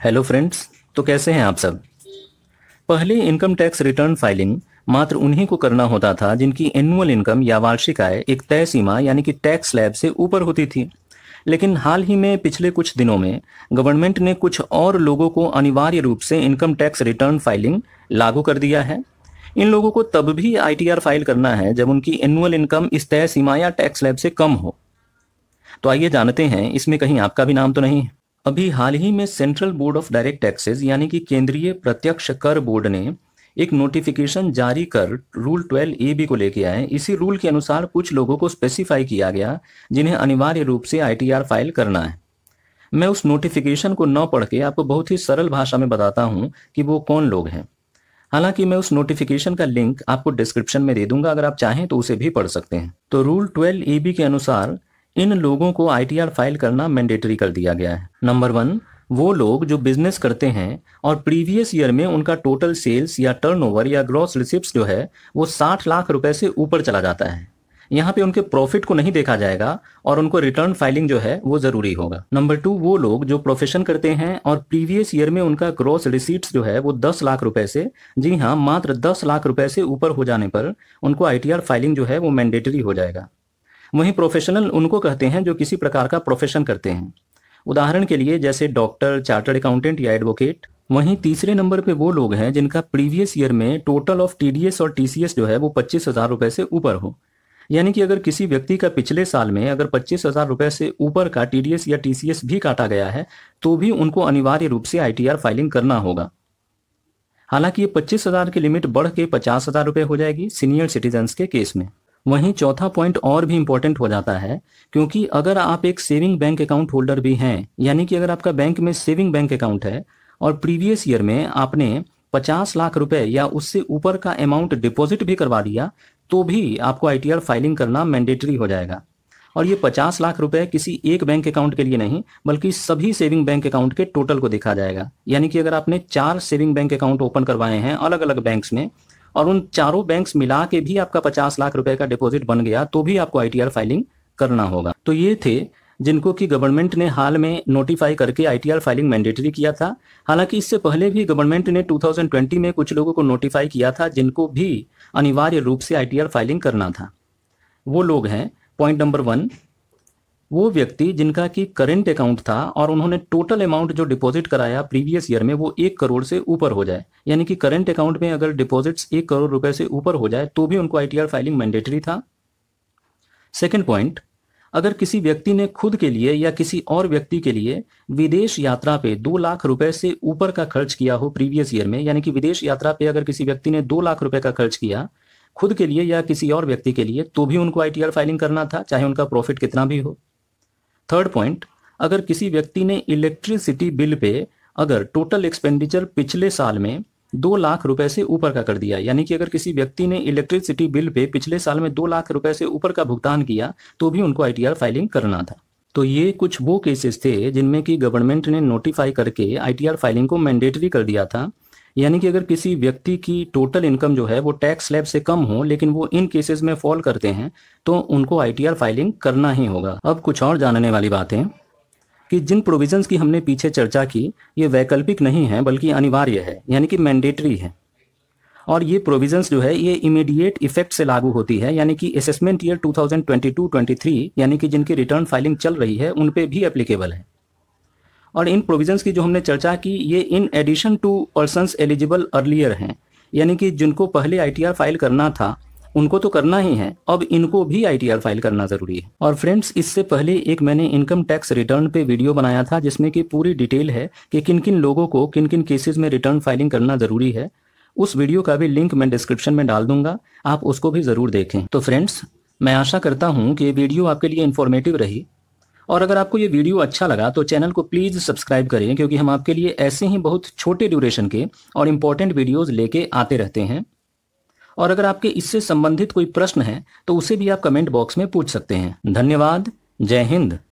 Hello friends. तो कैसे हैं आप सब। पहले इनकम टैक्स रिटर्न फाइलिंग मात्र उन्हीं को करना होता था जिनकी एनुअल इनकम या वार्षिक आय एक तय सीमा यानी कि टैक्स स्लैब से ऊपर होती थी। लेकिन हाल ही में पिछले कुछ दिनों में गवर्नमेंट ने कुछ और लोगों को अनिवार्य रूप से इनकम टैक्स रिटर्न फाइलिंग लागू कर दिया है। इन लोगों को तब भी आईटीआर फाइल करना है जब उनकी एनुअल इनकम इस तय सीमा या टैक्स स्लैब से कम हो। तो आइए जानते हैं इसमें कहीं आपका भी नाम तो नहीं है। अभी हाल ही में central board of direct taxes यानी कि केंद्रीय प्रत्यक्ष कर बोर्ड ने एक नोटिफिकेशन जारी कर रूल 12 AB को लेके आए। इसी रूल के अनुसार कुछ लोगों को स्पेसिफाई किया गया जिन्हें अनिवार्य रूप से आईटीआर फाइल करना है। मैं उस नोटिफिकेशन को न पढ़ के आपको बहुत ही सरल भाषा में बताता हूं कि वो कौन लोग हैं। हालांकि मैं उस नोटिफिकेशन का लिंक आपको डिस्क्रिप्शन में दे दूंगा, अगर आप चाहें तो उसे भी पढ़ सकते हैं। तो रूल 12 AB के अनुसार इन लोगों को आईटीआर फाइल करना मैंडेटरी कर दिया गया है। नंबर 1, वो लोग जो बिजनेस करते हैं और प्रीवियस ईयर में उनका टोटल सेल्स या टर्नओवर या ग्रॉस रिसिप्ट्स जो है वो 60 लाख रुपए से ऊपर चला जाता है। यहाँ पे उनके प्रॉफिट को नहीं देखा जाएगा और उनको रिटर्न फाइलिंग जो है वो जरूरी होगा। नंबर 2, वो लोग जो प्रोफेशन करते हैं और प्रीवियस ईयर में उनका ग्रॉस रिसीट्स जो है वो 10 लाख रुपए से, जी हाँ, मात्र 10 लाख रुपए से ऊपर हो जाने पर उनको आईटीआर फाइलिंग जो है वो मैंडेटरी हो जाएगा। वहीं प्रोफेशनल उनको कहते हैं जो किसी प्रकार का प्रोफेशन करते हैं, उदाहरण के लिए जैसे डॉक्टर, चार्टर्ड अकाउंटेंट या एडवोकेट। वहीं तीसरे नंबर पे वो लोग हैं जिनका प्रीवियस ईयर में टोटल ऑफ टीडीएस और टीसीएस जो है वो 25,000 रुपए से ऊपर हो। यानी कि अगर किसी व्यक्ति का पिछले साल में अगर 25,000 रुपए से ऊपर का टीडीएस या टीसीएस भी काटा गया है तो भी उनको अनिवार्य रूप से आईटीआर फाइलिंग करना होगा। हालांकि ये 25,000 की लिमिट बढ़ के 50,000 रुपए हो जाएगी सीनियर सिटीजन्स के केस में। वहीं चौथा पॉइंट और भी इंपॉर्टेंट हो जाता है, क्योंकि अगर आप एक सेविंग बैंक अकाउंट होल्डर भी हैं, यानी कि अगर आपका बैंक में सेविंग बैंक अकाउंट है और प्रीवियस ईयर में आपने 50 लाख रुपए या उससे ऊपर का अमाउंट डिपॉजिट भी करवा दिया तो भी आपको आईटीआर फाइलिंग करना मैंडेटरी हो जाएगा। और ये 50 लाख रुपए किसी एक बैंक अकाउंट के लिए नहीं बल्कि सभी सेविंग बैंक अकाउंट के टोटल को देखा जाएगा। यानी कि अगर आपने 4 सेविंग बैंक अकाउंट ओपन करवाए हैं अलग अलग बैंक्स में और उन चारों बैंक्स मिला के भी आपका 50 लाख रुपए का डिपॉजिट बन गया तो भी आपको आईटीआर फाइलिंग करना होगा। तो ये थे जिनको कि गवर्नमेंट ने हाल में नोटिफाई करके आईटीआर फाइलिंग मैंडेटरी किया था। हालांकि इससे पहले भी गवर्नमेंट ने 2020 में कुछ लोगों को नोटिफाई किया था जिनको भी अनिवार्य रूप से आईटीआर फाइलिंग करना था। वो लोग हैं, पॉइंट नंबर 1, वो व्यक्ति जिनका कि करंट अकाउंट था और उन्होंने टोटल अमाउंट जो डिपॉजिट कराया प्रीवियस ईयर में वो 1 करोड़ से ऊपर हो जाए। यानी कि करंट अकाउंट में अगर डिपॉजिट्स 1 करोड़ रुपए से ऊपर हो जाए तो भी उनको आईटीआर फाइलिंग मैंडेटरी था। सेकंड पॉइंट, अगर किसी व्यक्ति ने खुद के लिए या किसी और व्यक्ति के लिए विदेश यात्रा पे 2 लाख रुपए से ऊपर का खर्च किया हो प्रीवियस ईयर में, यानी कि विदेश यात्रा पे अगर किसी व्यक्ति ने 2 लाख रुपए का खर्च किया खुद के लिए या किसी और व्यक्ति के लिए तो भी उनको आईटीआर फाइलिंग करना था, चाहे उनका प्रॉफिट कितना भी हो। थर्ड पॉइंट, अगर किसी व्यक्ति ने इलेक्ट्रिसिटी बिल पे अगर टोटल एक्सपेंडिचर पिछले साल में 2 लाख रुपए से ऊपर का कर दिया, यानी कि अगर किसी व्यक्ति ने इलेक्ट्रिसिटी बिल पे पिछले साल में 2 लाख रुपए से ऊपर का भुगतान किया तो भी उनको आईटीआर फाइलिंग करना था। तो ये कुछ वो केसेस थे जिनमें कि गवर्नमेंट ने नोटिफाई करके आईटीआर फाइलिंग को मैंडेटरी कर दिया था। यानी कि अगर किसी व्यक्ति की टोटल इनकम जो है वो टैक्स स्लैब से कम हो लेकिन वो इन केसेस में फॉल करते हैं तो उनको आईटीआर फाइलिंग करना ही होगा। अब कुछ और जानने वाली बातें कि जिन प्रोविजंस की हमने पीछे चर्चा की ये वैकल्पिक नहीं है बल्कि अनिवार्य है, यानी कि मैंडेटरी है। और ये प्रोविजंस जो है ये इमीडिएट इफेक्ट से लागू होती है, यानी कि असेसमेंट ईयर 2022-23 यानी कि जिनकी रिटर्न फाइलिंग चल रही है उन पे भी एप्लीकेबल है। और इन प्रोविजंस की जो हमने चर्चा की ये in addition to persons eligible earlier हैं, यानी कि जिनको पहले आईटीआर फाइल करना था उनको तो करना ही है, अब इनको भी आईटीआर फाइल करना जरूरी है। और फ्रेंड्स, इससे पहले एक मैंने इनकम टैक्स रिटर्न पे वीडियो बनाया था जिसमें कि पूरी डिटेल है कि किन किन लोगों को किन किन केसेस में रिटर्न फाइलिंग करना जरूरी है। उस वीडियो का भी लिंक मैं डिस्क्रिप्शन में डाल दूंगा, आप उसको भी जरूर देखें। तो फ्रेंड्स, मैं आशा करता हूँ कि ये वीडियो आपके लिए इन्फॉर्मेटिव रही और अगर आपको ये वीडियो अच्छा लगा तो चैनल को प्लीज़ सब्सक्राइब करें, क्योंकि हम आपके लिए ऐसे ही बहुत छोटे ड्यूरेशन के और इम्पोर्टेंट वीडियोज़ लेके आते रहते हैं। और अगर आपके इससे संबंधित कोई प्रश्न है तो उसे भी आप कमेंट बॉक्स में पूछ सकते हैं। धन्यवाद। जय हिंद।